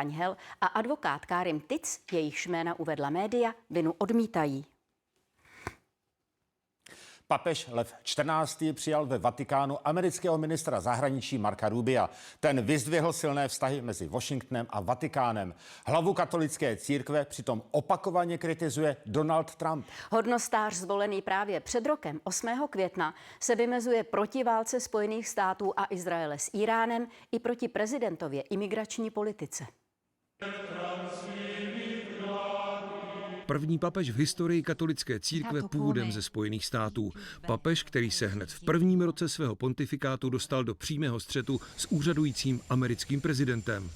Hel a advokát Karim Tic, jejichž jména uvedla média, vinu odmítají. Papež Lev XIV. Přijal ve Vatikánu amerického ministra zahraničí Marca Rubia. Ten vyzdvihl silné vztahy mezi Washingtonem a Vatikánem. Hlavu katolické církve přitom opakovaně kritizuje Donald Trump. Hodnostář zvolený právě před rokem 8. května se vymezuje proti válce Spojených států a Izraele s Íránem i proti prezidentově imigrační politice. První papež v historii katolické církve původem ze Spojených států. Papež, který se hned v prvním roce svého pontifikátu dostal do přímého střetu s úřadujícím americkým prezidentem.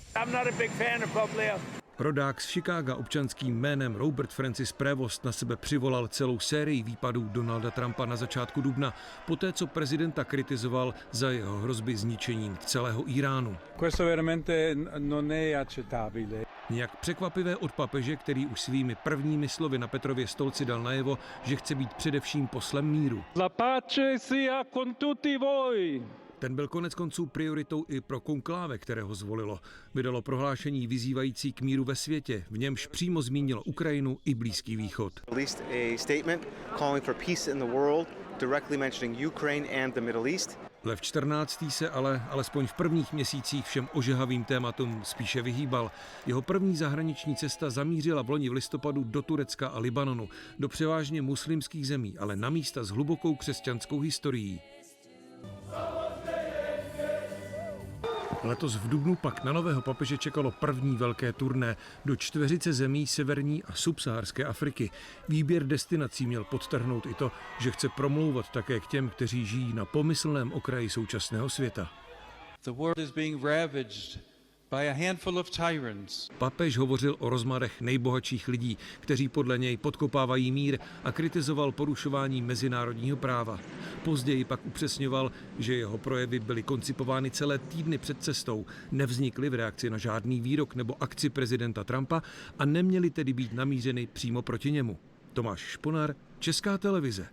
Rodák z Chicaga občanským jménem Robert Francis Prevost na sebe přivolal celou sérii výpadů Donalda Trumpa na začátku dubna, poté co prezidenta kritizoval za jeho hrozby zničením celého Íránu. Nějak překvapivé od papeže, který už svými prvními slovy na Petrově stolci dal najevo, že chce být především poslem míru. La pace sia con tutti voi. Ten byl koneckonců prioritou i pro konkláve, které ho zvolilo. Vydalo prohlášení vyzývající k míru ve světě, v němž přímo zmínilo Ukrajinu i Blízký východ. Lev XIV. Se ale alespoň v prvních měsících všem ožehavým tématům spíše vyhýbal. Jeho první zahraniční cesta zamířila vloni v listopadu do Turecka a Libanonu, do převážně muslimských zemí, ale na místa s hlubokou křesťanskou historií. Letos v dubnu pak na nového papeže čekalo první velké turné do 40 zemí severní a subsaharské Afriky. Výběr destinací měl podtrhnout i to, že chce promlouvat také k těm, kteří žijí na pomyslném okraji současného světa. Papež hovořil o rozmarech nejbohatších lidí, kteří podle něj podkopávají mír, a kritizoval porušování mezinárodního práva. Později pak upřesňoval, že jeho projevy byly koncipovány celé týdny před cestou, nevznikly v reakci na žádný výrok nebo akci prezidenta Trumpa a neměly tedy být namířeny přímo proti němu. Tomáš Šponar, Česká televize.